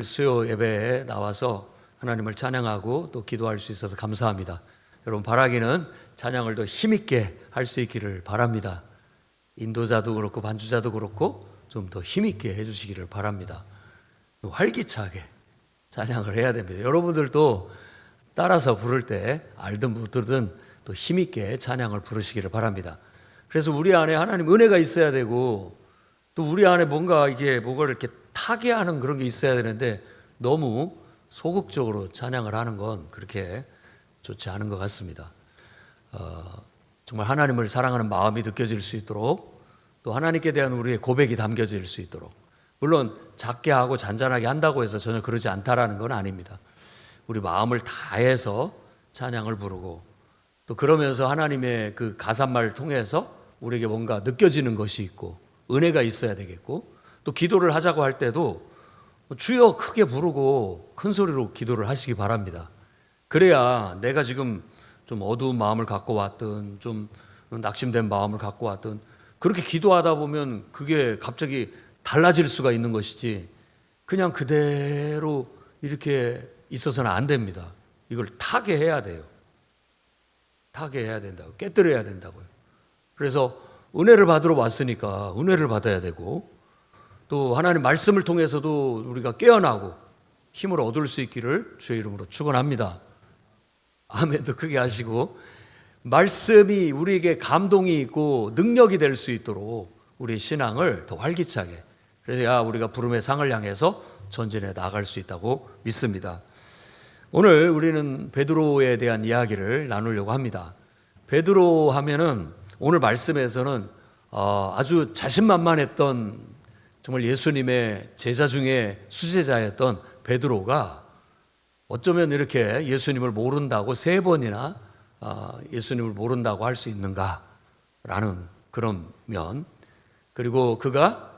수요 예배에 나와서 하나님을 찬양하고 또 기도할 수 있어서 감사합니다. 여러분, 바라기는 찬양을 더 힘있게 할 수 있기를 바랍니다. 인도자도 그렇고 반주자도 그렇고 좀 더 힘있게 해주시기를 바랍니다. 활기차게 찬양을 해야 됩니다. 여러분들도 따라서 부를 때 알든 못들든 또 힘있게 찬양을 부르시기를 바랍니다. 그래서 우리 안에 하나님 은혜가 있어야 되고 또 우리 안에 뭔가 뭐가 이렇게 타게 하는 그런 게 있어야 되는데 너무 소극적으로 찬양을 하는 건 그렇게 좋지 않은 것 같습니다. 정말 하나님을 사랑하는 마음이 느껴질 수 있도록 또 하나님께 대한 우리의 고백이 담겨질 수 있도록, 물론 작게 하고 잔잔하게 한다고 해서 전혀 그러지 않다라는 건 아닙니다. 우리 마음을 다해서 찬양을 부르고 또 그러면서 하나님의 그 가사말을 통해서 우리에게 뭔가 느껴지는 것이 있고 은혜가 있어야 되겠고, 또 기도를 하자고 할 때도 주여 크게 부르고 큰 소리로 기도를 하시기 바랍니다. 그래야 내가 지금 좀 어두운 마음을 갖고 왔든 좀 낙심된 마음을 갖고 왔든 그렇게 기도하다 보면 그게 갑자기 달라질 수가 있는 것이지 그냥 그대로 이렇게 있어서는 안 됩니다. 이걸 타게 해야 돼요. 타게 해야 된다고, 깨뜨려야 된다고요. 그래서 은혜를 받으러 왔으니까 은혜를 받아야 되고 또 하나님 말씀을 통해서도 우리가 깨어나고 힘을 얻을 수 있기를 주의 이름으로 축원합니다. 아멘도 크게 하시고, 말씀이 우리에게 감동이 있고 능력이 될 수 있도록 우리 신앙을 더 활기차게, 그래야 우리가 부름의 상을 향해서 전진해 나갈 수 있다고 믿습니다. 오늘 우리는 베드로에 대한 이야기를 나누려고 합니다. 베드로 하면은 오늘 말씀에서는 아주 자신만만했던 정말 예수님의 제자 중에 수제자였던 베드로가 어쩌면 이렇게 예수님을 모른다고 3번이나 예수님을 모른다고 할 수 있는가라는 그런 면, 그리고 그가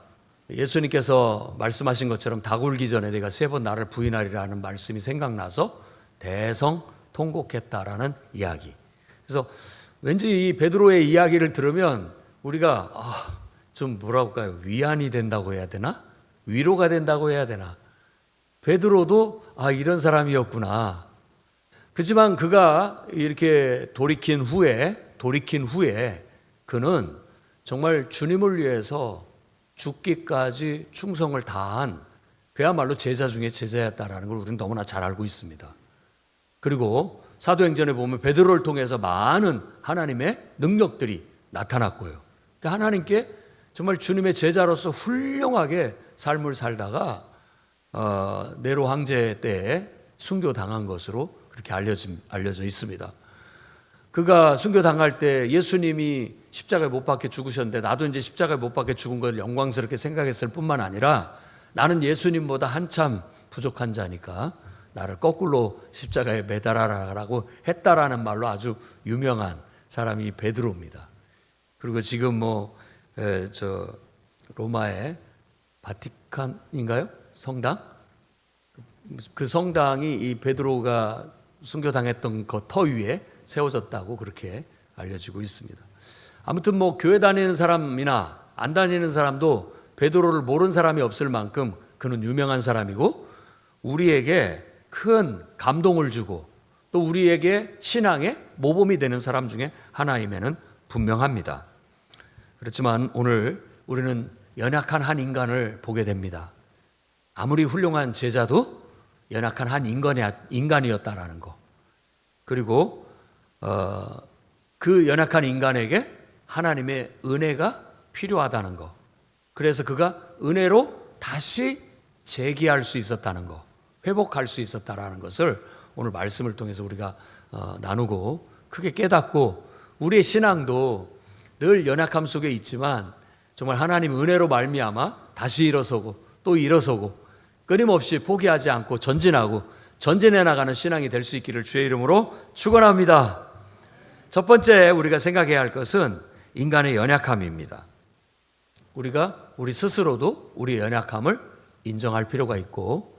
예수님께서 말씀하신 것처럼 닭 울기 전에 내가 3번 나를 부인하리라는 말씀이 생각나서 대성통곡했다라는 이야기. 그래서 왠지 이 베드로의 이야기를 들으면 우리가 좀 뭐라고 할까요? 위안이 된다고 해야 되나? 위로가 된다고 해야 되나? 베드로도 이런 사람이었구나. 그렇지만 그가 이렇게 돌이킨 후에 그는 정말 주님을 위해서 죽기까지 충성을 다한 그야말로 제자 중에 제자였다라는 걸 우리는 너무나 잘 알고 있습니다. 그리고 사도행전에 보면 베드로를 통해서 많은 하나님의 능력들이 나타났고요. 그러니까 하나님께 정말 주님의 제자로서 훌륭하게 삶을 살다가 네로 황제 때에 순교당한 것으로 그렇게 알려져 있습니다. 그가 순교당할 때 예수님이 십자가에 못 박혀 죽으셨는데 나도 이제 십자가에 못 박혀 죽은 걸 영광스럽게 생각했을 뿐만 아니라 나는 예수님보다 한참 부족한 자니까 나를 거꾸로 십자가에 매달아라라고 했다라는 말로 아주 유명한 사람이 베드로입니다. 그리고 지금 로마의 바티칸인가요? 성당? 그 성당이 이 베드로가 순교당했던 그 터 위에 세워졌다고 그렇게 알려지고 있습니다. 아무튼 교회 다니는 사람이나 안 다니는 사람도 베드로를 모르는 사람이 없을 만큼 그는 유명한 사람이고 우리에게 큰 감동을 주고 또 우리에게 신앙의 모범이 되는 사람 중에 하나임에는 분명합니다. 그렇지만 오늘 우리는 연약한 한 인간을 보게 됩니다. 아무리 훌륭한 제자도 연약한 한 인간이었다라는 거, 그리고 그 연약한 인간에게 하나님의 은혜가 필요하다는 거, 그래서 그가 은혜로 다시 재기할 수 있었다는 거, 회복할 수 있었다라는 것을 오늘 말씀을 통해서 우리가 나누고 크게 깨닫고, 우리의 신앙도 늘 연약함 속에 있지만 정말 하나님 은혜로 말미암아 다시 일어서고 또 일어서고 끊임없이 포기하지 않고 전진해 나가는 신앙이 될 수 있기를 주의 이름으로 축원합니다. 첫 번째 우리가 생각해야 할 것은 인간의 연약함입니다. 우리가 우리 스스로도 우리의 연약함을 인정할 필요가 있고,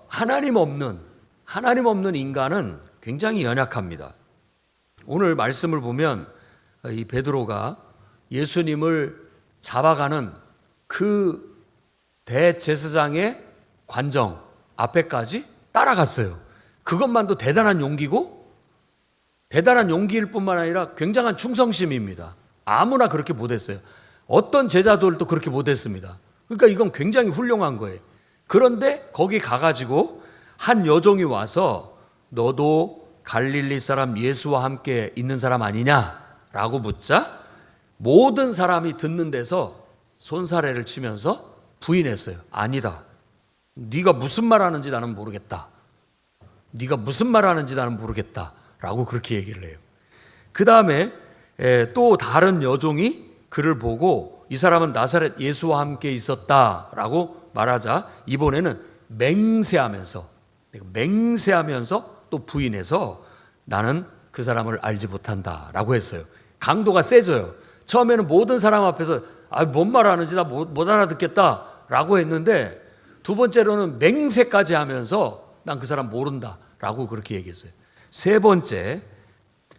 하나님 없는 인간은 굉장히 연약합니다. 오늘 말씀을 보면 이 베드로가 예수님을 잡아가는 그 대제사장의 관정 앞에까지 따라갔어요. 그것만도 대단한 용기고 대단한 용기일 뿐만 아니라 굉장한 충성심입니다. 아무나 그렇게 못했어요. 어떤 제자들도 그렇게 못했습니다. 그러니까 이건 굉장히 훌륭한 거예요. 그런데 거기 가가지고 한 여종이 와서 너도 갈릴리 사람 예수와 함께 있는 사람 아니냐라고 묻자 모든 사람이 듣는 데서 손사래를 치면서 부인했어요. 아니다. 네가 무슨 말 하는지 나는 모르겠다. 네가 무슨 말 하는지 나는 모르겠다. 라고 그렇게 얘기를 해요. 그 다음에 또 다른 여종이 그를 보고 이 사람은 나사렛 예수와 함께 있었다라고 말하자 이번에는 맹세하면서 또 부인해서 나는 그 사람을 알지 못한다라고 했어요. 강도가 세져요. 처음에는 모든 사람 앞에서 뭔 말하는지 나 못 알아듣겠다라고 했는데 두 번째로는 맹세까지 하면서 난 그 사람 모른다라고 그렇게 얘기했어요. 세 번째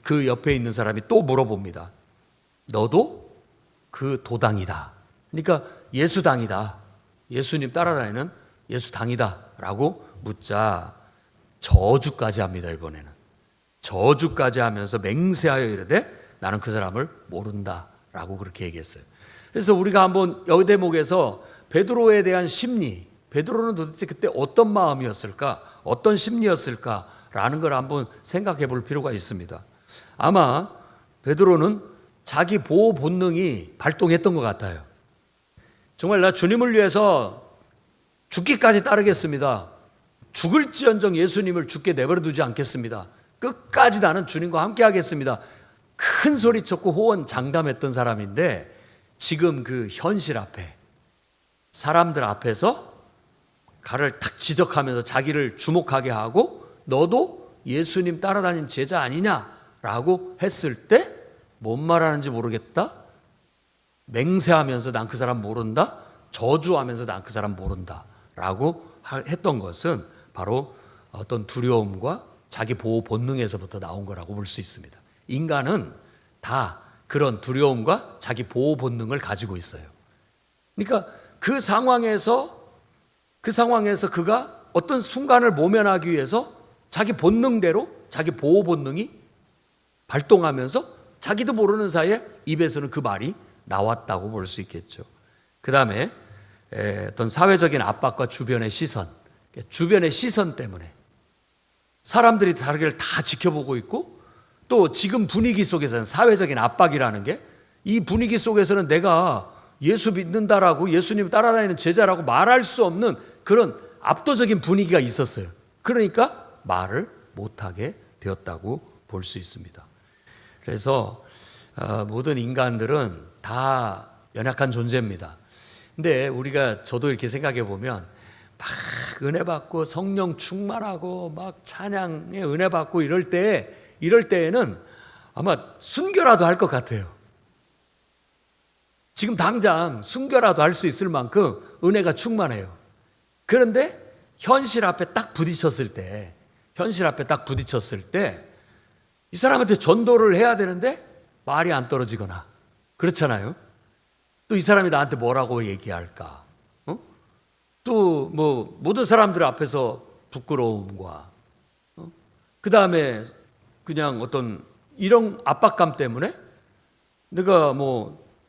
그 옆에 있는 사람이 또 물어봅니다. 너도 그 도당이다. 그러니까 예수당이다. 예수님 따라다니는 예수당이다 라고 묻자 저주까지 합니다. 이번에는 저주까지 하면서 맹세하여 이르되 나는 그 사람을 모른다 라고 그렇게 얘기했어요. 그래서 우리가 한번 이 대목에서 베드로에 대한 심리, 베드로는 도대체 그때 어떤 마음이었을까, 어떤 심리였을까라는 걸 한번 생각해 볼 필요가 있습니다. 아마 베드로는 자기 보호 본능이 발동했던 것 같아요. 정말 나 주님을 위해서 죽기까지 따르겠습니다. 죽을지언정 예수님을 죽게 내버려 두지 않겠습니다. 끝까지 나는 주님과 함께 하겠습니다. 큰 소리 쳤고 호언 장담했던 사람인데 지금 그 현실 앞에 사람들 앞에서 가를 탁 지적하면서 자기를 주목하게 하고 너도 예수님 따라다닌 제자 아니냐라고 했을 때 뭔 말하는지 모르겠다. 맹세하면서 난 그 사람 모른다. 저주하면서 난 그 사람 모른다 라고 했던 것은 바로 어떤 두려움과 자기 보호 본능에서부터 나온 거라고 볼 수 있습니다. 인간은 다 그런 두려움과 자기 보호 본능을 가지고 있어요. 그러니까 그 상황에서 그가 어떤 순간을 모면하기 위해서 자기 본능대로 자기 보호 본능이 발동하면서 자기도 모르는 사이에 입에서는 그 말이 나왔다고 볼 수 있겠죠. 그 다음에 어떤 사회적인 압박과 주변의 시선 때문에 사람들이 자기를 다 지켜보고 있고 또 지금 분위기 속에서는 사회적인 압박이라는 게 이 분위기 속에서는 내가 예수 믿는다라고 예수님 따라다니는 제자라고 말할 수 없는 그런 압도적인 분위기가 있었어요. 그러니까 말을 못하게 되었다고 볼 수 있습니다. 그래서 모든 인간들은 다 연약한 존재입니다. 근데 저도 이렇게 생각해 보면 막 은혜 받고 성령 충만하고 막 찬양에 은혜 받고 이럴 때에는 아마 순교라도 할 것 같아요. 지금 당장 순교라도 할 수 있을 만큼 은혜가 충만해요. 그런데 현실 앞에 딱 부딪혔을 때 이 사람한테 전도를 해야 되는데 말이 안 떨어지거나 그렇잖아요. 또 이 사람이 나한테 뭐라고 얘기할까? 또 모든 사람들 앞에서 부끄러움과 그 다음에 그냥 어떤 이런 압박감 때문에 내가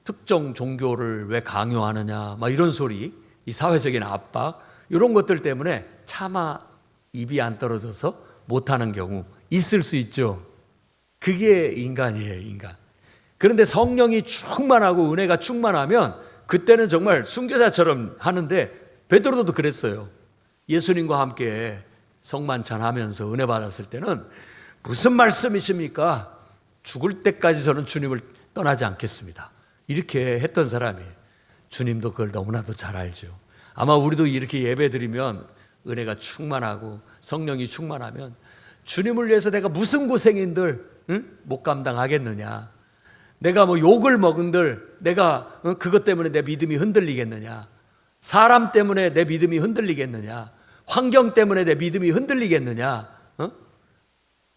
특정 종교를 왜 강요하느냐 막 이런 소리, 이 사회적인 압박 이런 것들 때문에 차마 입이 안 떨어져서 못하는 경우 있을 수 있죠. 그게 인간이에요, 인간. 그런데 성령이 충만하고 은혜가 충만하면 그때는 정말 순교자처럼 하는데 베드로도 그랬어요. 예수님과 함께 성만찬하면서 은혜 받았을 때는 무슨 말씀이십니까? 죽을 때까지 저는 주님을 떠나지 않겠습니다. 이렇게 했던 사람이에요. 주님도 그걸 너무나도 잘 알죠. 아마 우리도 이렇게 예배드리면 은혜가 충만하고 성령이 충만하면 주님을 위해서 내가 무슨 고생인들 못 감당하겠느냐. 내가 욕을 먹은들 내가 그것 때문에 내 믿음이 흔들리겠느냐. 사람 때문에 내 믿음이 흔들리겠느냐. 환경 때문에 내 믿음이 흔들리겠느냐.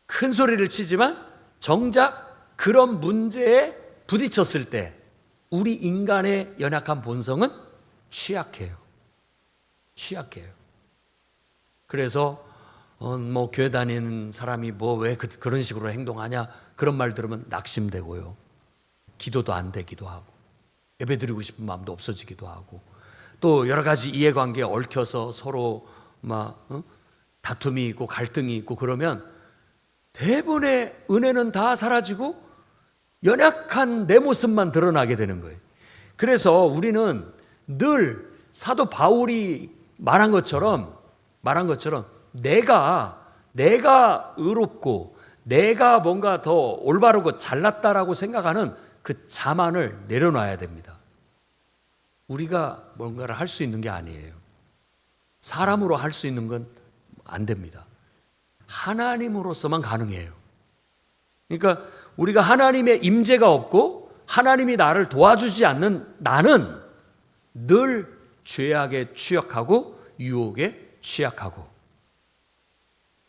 큰 소리를 치지만 정작 그런 문제에 부딪혔을 때 우리 인간의 연약한 본성은 취약해요. 취약해요. 그래서 뭐 교회 다니는 사람이 뭐 왜 그런 식으로 행동하냐 그런 말 들으면 낙심되고요. 기도도 안 되기도 하고 예배 드리고 싶은 마음도 없어지기도 하고 또 여러 가지 이해관계에 얽혀서 서로 막 다툼이 있고 갈등이 있고 그러면 대부분의 은혜는 다 사라지고 연약한 내 모습만 드러나게 되는 거예요. 그래서 우리는 늘 사도 바울이 말한 것처럼 내가 의롭고 내가 뭔가 더 올바르고 잘났다라고 생각하는 그 자만을 내려놔야 됩니다. 우리가 뭔가를 할 수 있는 게 아니에요. 사람으로 할 수 있는 건 안 됩니다. 하나님으로서만 가능해요. 그러니까 우리가 하나님의 임재가 없고 하나님이 나를 도와주지 않는 나는 늘 죄악에 취약하고 유혹에 취약하고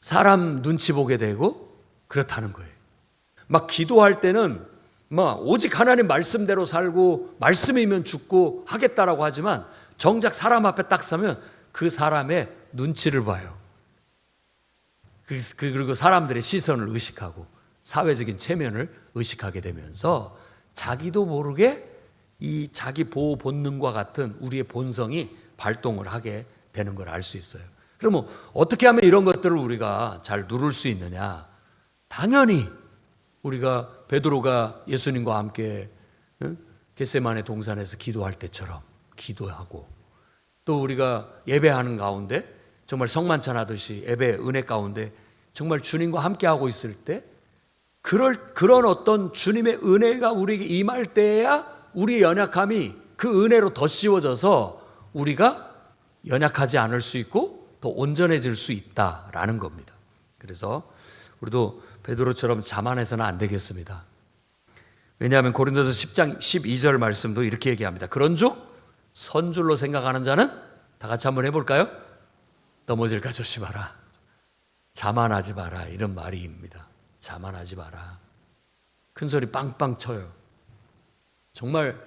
사람 눈치 보게 되고 그렇다는 거예요. 막 기도할 때는 막 오직 하나님 말씀대로 살고 말씀이면 죽고 하겠다라고 하지만 정작 사람 앞에 딱 서면 그 사람의 눈치를 봐요. 그리고 사람들의 시선을 의식하고 사회적인 체면을 의식하게 되면서 자기도 모르게 이 자기 보호 본능과 같은 우리의 본성이 발동을 하게 되는 걸 알 수 있어요. 그러면 어떻게 하면 이런 것들을 우리가 잘 누를 수 있느냐? 당연히 우리가 베드로가 예수님과 함께 겟세마네 동산에서 기도할 때처럼 기도하고 또 우리가 예배하는 가운데 정말 성만찬하듯이 예배 은혜 가운데 정말 주님과 함께하고 있을 때 그런 어떤 주님의 은혜가 우리에게 임할 때야 우리의 연약함이 그 은혜로 더 씌워져서 우리가 연약하지 않을 수 있고 더 온전해질 수 있다라는 겁니다. 그래서 우리도 베드로처럼 자만해서는 안 되겠습니다. 왜냐하면 고린도서 10장 12절 말씀도 이렇게 얘기합니다. 그런즉 선줄로 생각하는 자는 다 같이 한번 해볼까요? 넘어질까 조심하라. 자만하지 마라. 이런 말입니다. 자만하지 마라. 큰 소리 빵빵 쳐요. 정말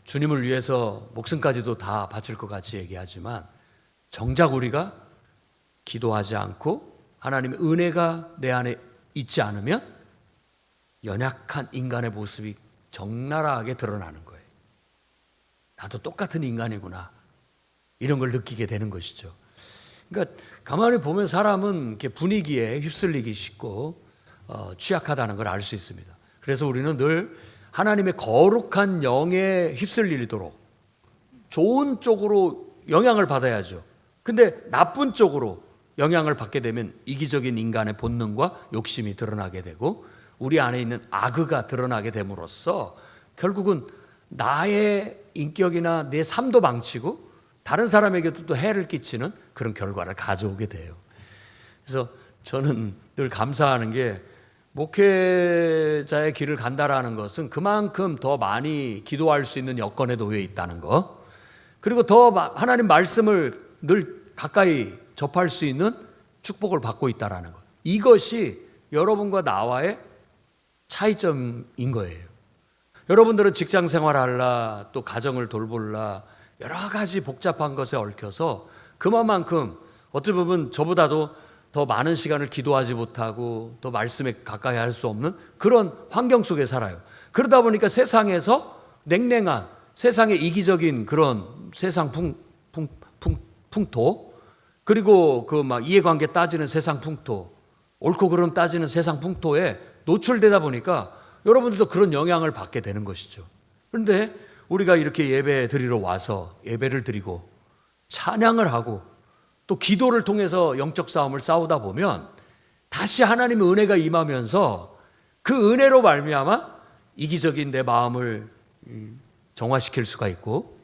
주님을 위해서 목숨까지도 다 바칠 것 같이 얘기하지만 정작 우리가 기도하지 않고 하나님의 은혜가 내 안에 있지 않으면 연약한 인간의 모습이 적나라하게 드러나는 거예요. 나도 똑같은 인간이구나. 이런 걸 느끼게 되는 것이죠. 그러니까 가만히 보면 사람은 이렇게 분위기에 휩쓸리기 쉽고 취약하다는 걸 알 수 있습니다. 그래서 우리는 늘 하나님의 거룩한 영에 휩쓸리도록 좋은 쪽으로 영향을 받아야죠. 근데 나쁜 쪽으로 영향을 받게 되면 이기적인 인간의 본능과 욕심이 드러나게 되고 우리 안에 있는 악의가 드러나게 됨으로써 결국은 나의 인격이나 내 삶도 망치고 다른 사람에게도 또 해를 끼치는 그런 결과를 가져오게 돼요. 그래서 저는 늘 감사하는 게 목회자의 길을 간다라는 것은 그만큼 더 많이 기도할 수 있는 여건에 놓여 있다는 거, 그리고 더 하나님 말씀을 늘 가까이 접할 수 있는 축복을 받고 있다는 것. 이것이 여러분과 나와의 차이점인 거예요. 여러분들은 직장 생활하려 또 가정을 돌보려 여러 가지 복잡한 것에 얽혀서 그만큼 어떻게 보면 저보다도 더 많은 시간을 기도하지 못하고 더 말씀에 가까이 할 수 없는 그런 환경 속에 살아요. 그러다 보니까 세상에서 냉랭한 세상의 이기적인 그런 세상 풍토, 그리고 그 막 이해관계 따지는 세상 풍토, 옳고 그름 따지는 세상 풍토에 노출되다 보니까 여러분들도 그런 영향을 받게 되는 것이죠. 그런데 우리가 이렇게 예배 드리러 와서 예배를 드리고 찬양을 하고 또 기도를 통해서 영적 싸움을 싸우다 보면 다시 하나님의 은혜가 임하면서 그 은혜로 말미암아 이기적인 내 마음을 정화시킬 수가 있고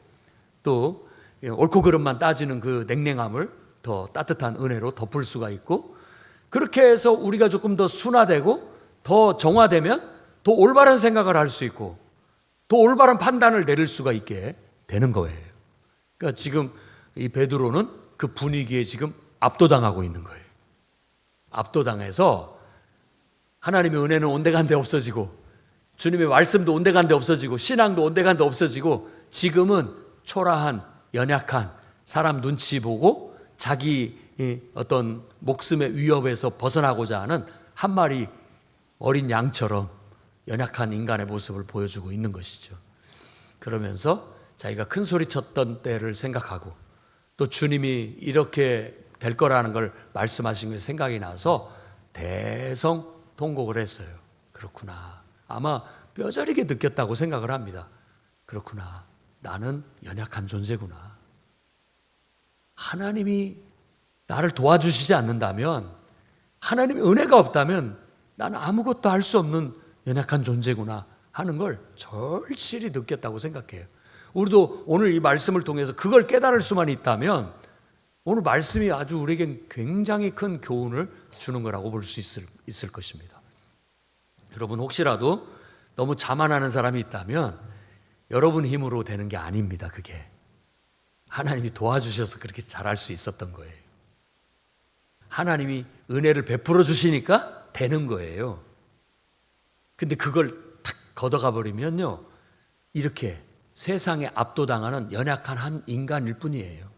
또 옳고 그름만 따지는 그 냉랭함을 더 따뜻한 은혜로 덮을 수가 있고, 그렇게 해서 우리가 조금 더 순화되고 더 정화되면 더 올바른 생각을 할 수 있고 더 올바른 판단을 내릴 수가 있게 되는 거예요. 그러니까 지금 이 베드로는 그 분위기에 지금 압도당하고 있는 거예요. 압도당해서 하나님의 은혜는 온데간데 없어지고 주님의 말씀도 온데간데 없어지고 신앙도 온데간데 없어지고 지금은 초라한 연약한 사람 눈치 보고 자기 어떤 목숨의 위협에서 벗어나고자 하는 한 마리 어린 양처럼 연약한 인간의 모습을 보여주고 있는 것이죠. 그러면서 자기가 큰 소리 쳤던 때를 생각하고 또 주님이 이렇게 될 거라는 걸 말씀하신 게 생각이 나서 대성통곡을 했어요. 그렇구나. 아마 뼈저리게 느꼈다고 생각을 합니다. 그렇구나. 나는 연약한 존재구나. 하나님이 나를 도와주시지 않는다면, 하나님의 은혜가 없다면 나는 아무것도 할 수 없는 연약한 존재구나 하는 걸 절실히 느꼈다고 생각해요. 우리도 오늘 이 말씀을 통해서 그걸 깨달을 수만 있다면 오늘 말씀이 아주 우리에겐 굉장히 큰 교훈을 주는 거라고 볼 수 있을 것입니다. 여러분, 혹시라도 너무 자만하는 사람이 있다면 여러분 힘으로 되는 게 아닙니다. 그게 하나님이 도와주셔서 그렇게 잘할 수 있었던 거예요. 하나님이 은혜를 베풀어 주시니까 되는 거예요. 근데 그걸 탁 걷어가 버리면요, 이렇게 세상에 압도당하는 연약한 한 인간일 뿐이에요.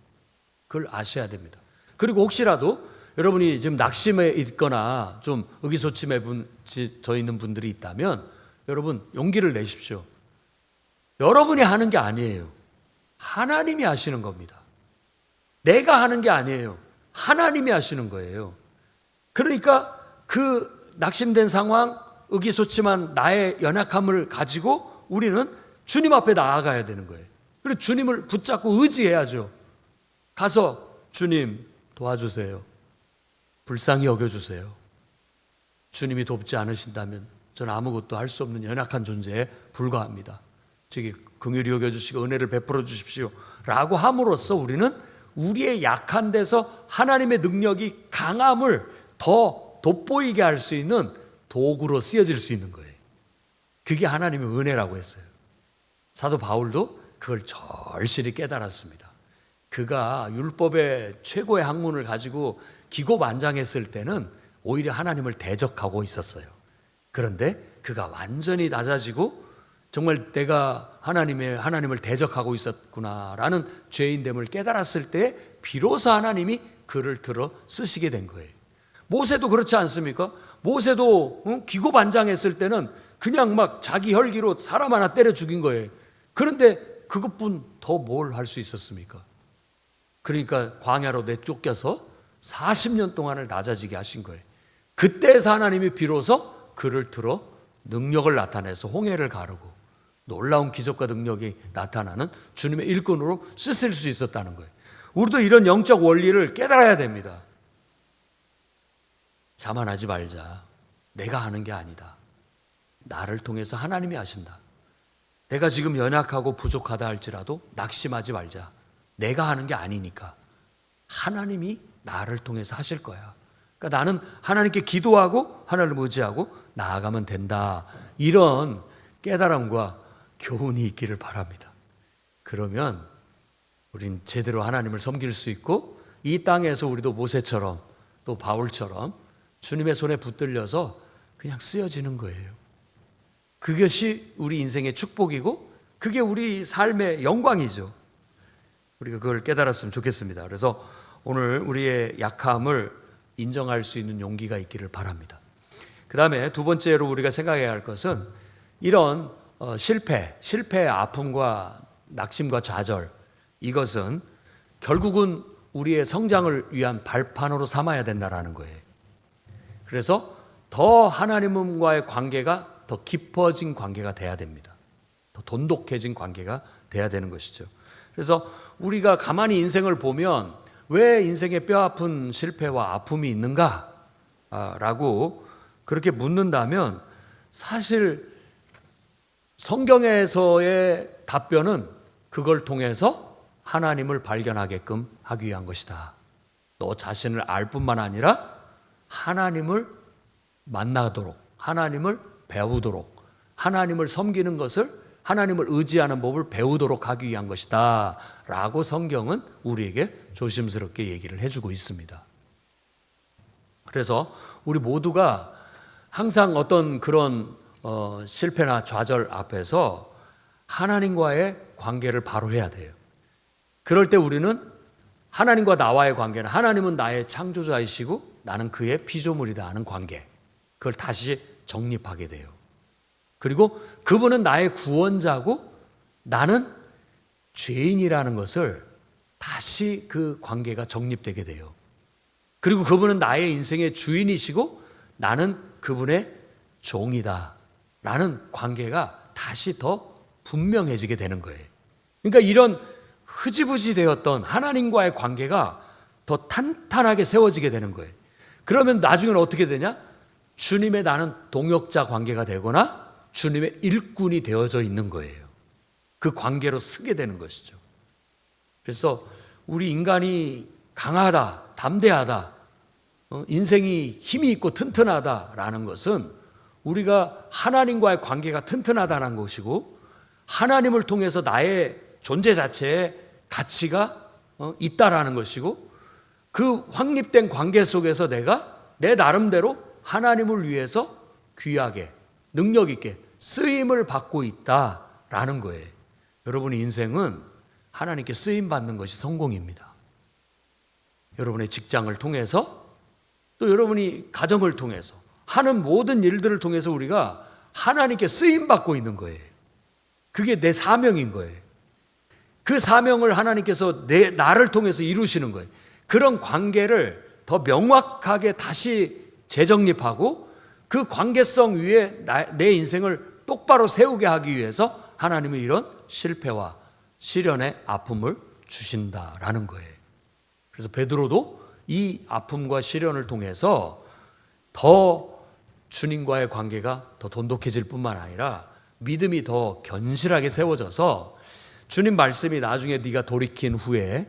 그걸 아셔야 됩니다. 그리고 혹시라도 여러분이 지금 낙심해 있거나 좀 의기소침해져 있는 분들이 있다면 여러분 용기를 내십시오. 여러분이 하는 게 아니에요. 하나님이 하시는 겁니다. 내가 하는 게 아니에요. 하나님이 하시는 거예요. 그러니까 그 낙심된 상황, 의기소침한 나의 연약함을 가지고 우리는 주님 앞에 나아가야 되는 거예요. 그리고 주님을 붙잡고 의지해야죠. 가서 주님 도와주세요. 불쌍히 여겨주세요. 주님이 돕지 않으신다면 저는 아무것도 할 수 없는 연약한 존재에 불과합니다. 저기 긍휼히 여겨주시고 은혜를 베풀어 주십시오 라고 함으로써 우리는 우리의 약한 데서 하나님의 능력이 강함을 더 돋보이게 할 수 있는 도구로 쓰여질 수 있는 거예요. 그게 하나님의 은혜라고 했어요. 사도 바울도 그걸 절실히 깨달았습니다. 그가 율법의 최고의 학문을 가지고 기고만장했을 때는 오히려 하나님을 대적하고 있었어요. 그런데 그가 완전히 낮아지고 정말 내가 하나님을 대적하고 있었구나라는 죄인됨을 깨달았을 때 비로소 하나님이 그를 들어 쓰시게 된 거예요. 모세도 그렇지 않습니까? 모세도 기고만장했을 때는 그냥 막 자기 혈기로 사람 하나 때려 죽인 거예요. 그런데 그것뿐 더 뭘 할 수 있었습니까? 그러니까 광야로 내쫓겨서 40년 동안을 낮아지게 하신 거예요. 그때에서 하나님이 비로소 그를 들어 능력을 나타내서 홍해를 가르고 놀라운 기적과 능력이 나타나는 주님의 일꾼으로 쓰실 수 있었다는 거예요. 우리도 이런 영적 원리를 깨달아야 됩니다. 자만하지 말자. 내가 하는 게 아니다. 나를 통해서 하나님이 하신다. 내가 지금 연약하고 부족하다 할지라도 낙심하지 말자. 내가 하는 게 아니니까 하나님이 나를 통해서 하실 거야. 그러니까 나는 하나님께 기도하고 하나님을 의지하고 나아가면 된다. 이런 깨달음과 교훈이 있기를 바랍니다. 그러면 우린 제대로 하나님을 섬길 수 있고 이 땅에서 우리도 모세처럼 또 바울처럼 주님의 손에 붙들려서 그냥 쓰여지는 거예요. 그것이 우리 인생의 축복이고 그게 우리 삶의 영광이죠. 우리가 그걸 깨달았으면 좋겠습니다. 그래서 오늘 우리의 약함을 인정할 수 있는 용기가 있기를 바랍니다. 그 다음에 두 번째로 우리가 생각해야 할 것은 이런 실패의 아픔과 낙심과 좌절, 이것은 결국은 우리의 성장을 위한 발판으로 삼아야 된다는 거예요. 그래서 더 하나님과의 관계가 더 깊어진 관계가 돼야 됩니다. 더 돈독해진 관계가 돼야 되는 것이죠. 그래서 우리가 가만히 인생을 보면 왜 인생에 뼈아픈 실패와 아픔이 있는가? 라고 그렇게 묻는다면 사실 성경에서의 답변은 그걸 통해서 하나님을 발견하게끔 하기 위한 것이다. 너 자신을 알 뿐만 아니라 하나님을 만나도록, 하나님을 배우도록, 하나님을 섬기는 것을, 하나님을 의지하는 법을 배우도록 하기 위한 것이다 라고 성경은 우리에게 조심스럽게 얘기를 해주고 있습니다. 그래서 우리 모두가 항상 어떤 그런 실패나 좌절 앞에서 하나님과의 관계를 바로 해야 돼요. 그럴 때 우리는 하나님과 나와의 관계는 하나님은 나의 창조자이시고 나는 그의 피조물이다 하는 관계, 그걸 다시 정립하게 돼요. 그리고 그분은 나의 구원자고 나는 죄인이라는 것을 다시 그 관계가 정립되게 돼요. 그리고 그분은 나의 인생의 주인이시고 나는 그분의 종이다 라는 관계가 다시 더 분명해지게 되는 거예요. 그러니까 이런 흐지부지 되었던 하나님과의 관계가 더 탄탄하게 세워지게 되는 거예요. 그러면 나중에는 어떻게 되냐? 주님의 나는 동역자 관계가 되거나 주님의 일꾼이 되어져 있는 거예요. 그 관계로 쓰게 되는 것이죠. 그래서 우리 인간이 강하다, 담대하다, 인생이 힘이 있고 튼튼하다라는 것은 우리가 하나님과의 관계가 튼튼하다는 것이고 하나님을 통해서 나의 존재 자체에 가치가 있다라는 것이고 그 확립된 관계 속에서 내가 내 나름대로 하나님을 위해서 귀하게 능력 있게 쓰임을 받고 있다라는 거예요. 여러분의 인생은 하나님께 쓰임 받는 것이 성공입니다. 여러분의 직장을 통해서 또 여러분이 가정을 통해서 하는 모든 일들을 통해서 우리가 하나님께 쓰임 받고 있는 거예요. 그게 내 사명인 거예요. 그 사명을 하나님께서 나를 통해서 이루시는 거예요. 그런 관계를 더 명확하게 다시 재정립하고 그 관계성 위에 내 인생을 똑바로 세우게 하기 위해서 하나님은 이런 실패와 시련의 아픔을 주신다라는 거예요. 그래서 베드로도 이 아픔과 시련을 통해서 더 주님과의 관계가 더 돈독해질 뿐만 아니라 믿음이 더 견실하게 세워져서 주님 말씀이 나중에 네가 돌이킨 후에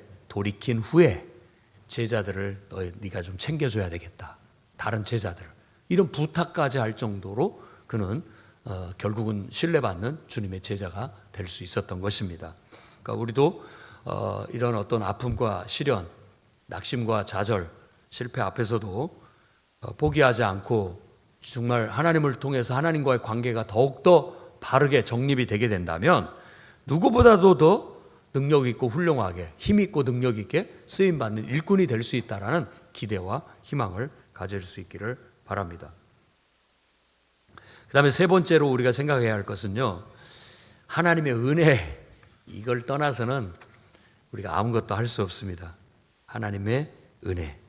제자들을 네가 좀 챙겨줘야 되겠다. 다른 제자들을. 이런 부탁까지 할 정도로 그는 결국은 신뢰받는 주님의 제자가 될 수 있었던 것입니다. 그러니까 우리도 이런 어떤 아픔과 시련, 낙심과 좌절, 실패 앞에서도 포기하지 않고 정말 하나님을 통해서 하나님과의 관계가 더욱더 바르게 정립이 되게 된다면 누구보다도 더 능력 있고 훌륭하게 힘 있고 능력 있게 쓰임받는 일꾼이 될 수 있다라는 기대와 희망을 가질 수 있기를 바랍니다. 그 다음에 세 번째로 우리가 생각해야 할 것은요, 하나님의 은혜, 이걸 떠나서는 우리가 아무것도 할 수 없습니다. 하나님의 은혜,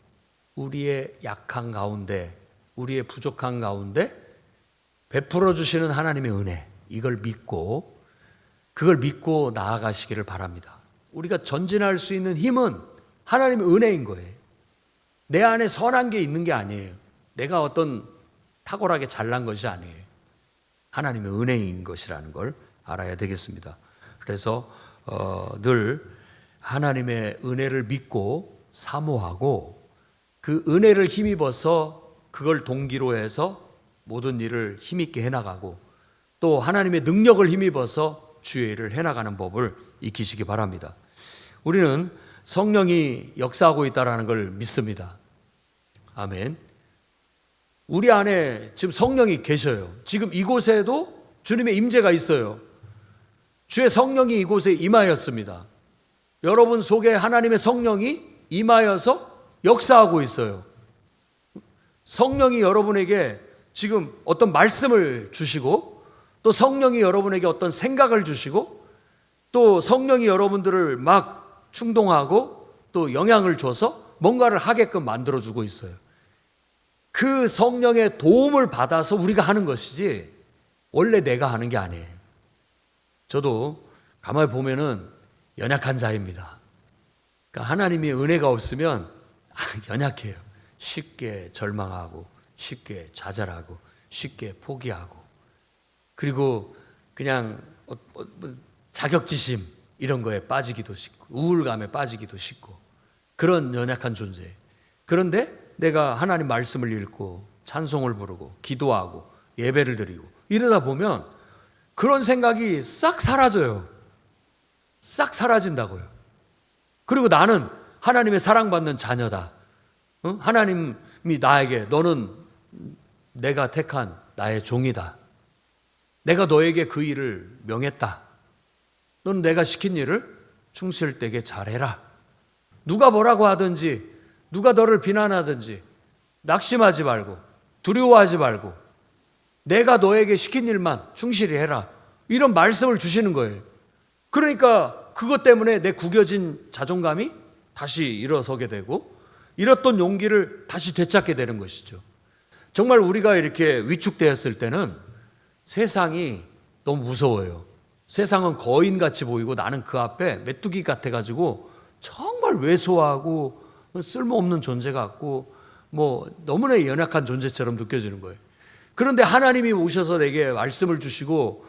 우리의 약한 가운데, 우리의 부족한 가운데 베풀어 주시는 하나님의 은혜, 이걸 믿고 그걸 믿고 나아가시기를 바랍니다. 우리가 전진할 수 있는 힘은 하나님의 은혜인 거예요. 내 안에 선한 게 있는 게 아니에요. 내가 어떤 탁월하게 잘난 것이 아니에요. 하나님의 은혜인 것이라는 걸 알아야 되겠습니다. 그래서 늘 하나님의 은혜를 믿고 사모하고 그 은혜를 힘입어서 그걸 동기로 해서 모든 일을 힘있게 해나가고 또 하나님의 능력을 힘입어서 주의 일을 해나가는 법을 익히시기 바랍니다. 우리는 성령이 역사하고 있다는 걸 믿습니다. 아멘. 우리 안에 지금 성령이 계셔요. 지금 이곳에도 주님의 임재가 있어요. 주의 성령이 이곳에 임하였습니다. 여러분 속에 하나님의 성령이 임하여서 역사하고 있어요. 성령이 여러분에게 지금 어떤 말씀을 주시고 또 성령이 여러분에게 어떤 생각을 주시고 또 성령이 여러분들을 막 충동하고 또 영향을 줘서 뭔가를 하게끔 만들어주고 있어요. 그 성령의 도움을 받아서 우리가 하는 것이지 원래 내가 하는 게 아니에요. 저도 가만히 보면은 연약한 자입니다. 그러니까 하나님의 은혜가 없으면 연약해요. 쉽게 절망하고 쉽게 좌절하고 쉽게 포기하고 그리고 그냥 자격지심 이런 거에 빠지기도 쉽고 우울감에 빠지기도 쉽고 그런 연약한 존재예요. 그런데 내가 하나님 말씀을 읽고 찬송을 부르고 기도하고 예배를 드리고 이러다 보면 그런 생각이 싹 사라져요. 싹 사라진다고요. 그리고 나는 하나님의 사랑받는 자녀다. 하나님이 나에게 너는 내가 택한 나의 종이다. 내가 너에게 그 일을 명했다. 너는 내가 시킨 일을 충실되게 잘해라. 누가 뭐라고 하든지, 누가 너를 비난하든지 낙심하지 말고 두려워하지 말고 내가 너에게 시킨 일만 충실히 해라. 이런 말씀을 주시는 거예요. 그러니까 그것 때문에 내 구겨진 자존감이 다시 일어서게 되고 잃었던 용기를 다시 되찾게 되는 것이죠. 정말 우리가 이렇게 위축되었을 때는 세상이 너무 무서워요. 세상은 거인같이 보이고 나는 그 앞에 메뚜기 같아가지고 정말 왜소하고 쓸모없는 존재 같고 너무나 연약한 존재처럼 느껴지는 거예요. 그런데 하나님이 오셔서 내게 말씀을 주시고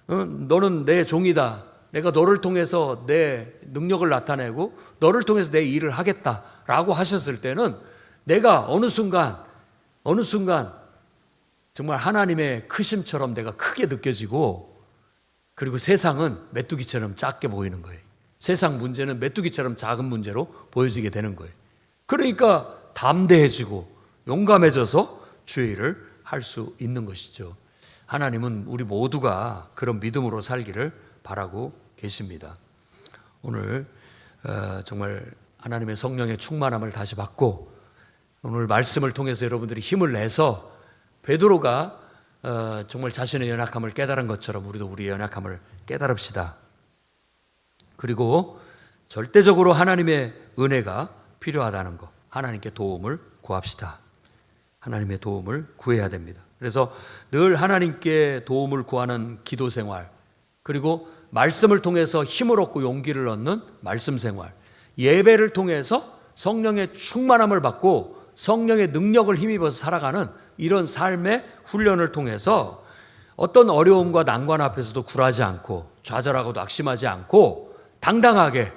너는 내 종이다. 내가 너를 통해서 내 능력을 나타내고 너를 통해서 내 일을 하겠다라고 하셨을 때는 내가 어느 순간 정말 하나님의 크심처럼 내가 크게 느껴지고 그리고 세상은 메뚜기처럼 작게 보이는 거예요. 세상 문제는 메뚜기처럼 작은 문제로 보여지게 되는 거예요. 그러니까 담대해지고 용감해져서 주의 일을 할 수 있는 것이죠. 하나님은 우리 모두가 그런 믿음으로 살기를 바라고 계십니다. 오늘 정말 하나님의 성령의 충만함을 다시 받고 오늘 말씀을 통해서 여러분들이 힘을 내서 베드로가 정말 자신의 연약함을 깨달은 것처럼 우리도 우리의 연약함을 깨달읍시다. 그리고 절대적으로 하나님의 은혜가 필요하다는 것, 하나님께 도움을 구합시다. 하나님의 도움을 구해야 됩니다. 그래서 늘 하나님께 도움을 구하는 기도 생활, 그리고 말씀을 통해서 힘을 얻고 용기를 얻는 말씀 생활, 예배를 통해서 성령의 충만함을 받고 성령의 능력을 힘입어서 살아가는 이런 삶의 훈련을 통해서 어떤 어려움과 난관 앞에서도 굴하지 않고 좌절하고도 낙심하지 않고 당당하게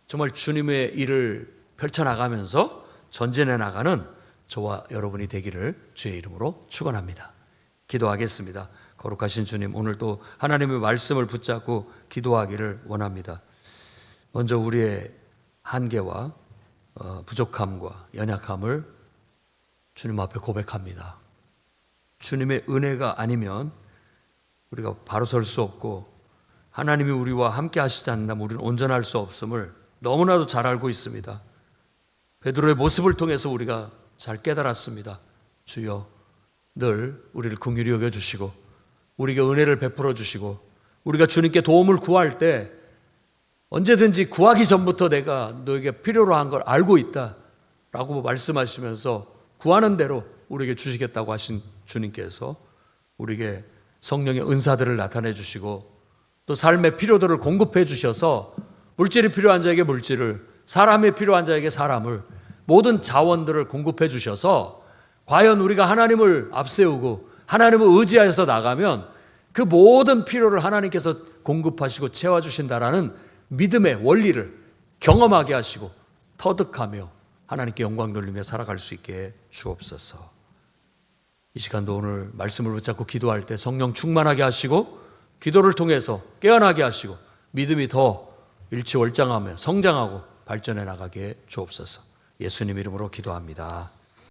정말 주님의 일을 펼쳐나가면서 전진해 나가는 저와 여러분이 되기를 주의 이름으로 축원합니다. 기도하겠습니다. 거룩하신 주님, 오늘도 하나님의 말씀을 붙잡고 기도하기를 원합니다. 먼저 우리의 한계와 부족함과 연약함을 주님 앞에 고백합니다. 주님의 은혜가 아니면 우리가 바로 설 수 없고 하나님이 우리와 함께 하시지 않는다면 우리는 온전할 수 없음을 너무나도 잘 알고 있습니다. 베드로의 모습을 통해서 우리가 잘 깨달았습니다. 주여, 늘 우리를 긍휼히 여겨주시고 우리에게 은혜를 베풀어 주시고 우리가 주님께 도움을 구할 때 언제든지 구하기 전부터 내가 너에게 필요로 한 걸 알고 있다라고 말씀하시면서 구하는 대로 우리에게 주시겠다고 하신 주님께서 우리에게 성령의 은사들을 나타내 주시고 또 삶의 필요들을 공급해 주셔서 물질이 필요한 자에게 물질을, 사람이 필요한 자에게 사람을, 모든 자원들을 공급해 주셔서 과연 우리가 하나님을 앞세우고 하나님을 의지하여서 나가면 그 모든 필요를 하나님께서 공급하시고 채워주신다라는 믿음의 원리를 경험하게 하시고 터득하며 하나님께 영광 돌리며 살아갈 수 있게 주옵소서. 이 시간도 오늘 말씀을 붙잡고 기도할 때 성령 충만하게 하시고 기도를 통해서 깨어나게 하시고 믿음이 더 일치월장하며 성장하고 발전해 나가게 주옵소서. 예수님 이름으로 기도합니다.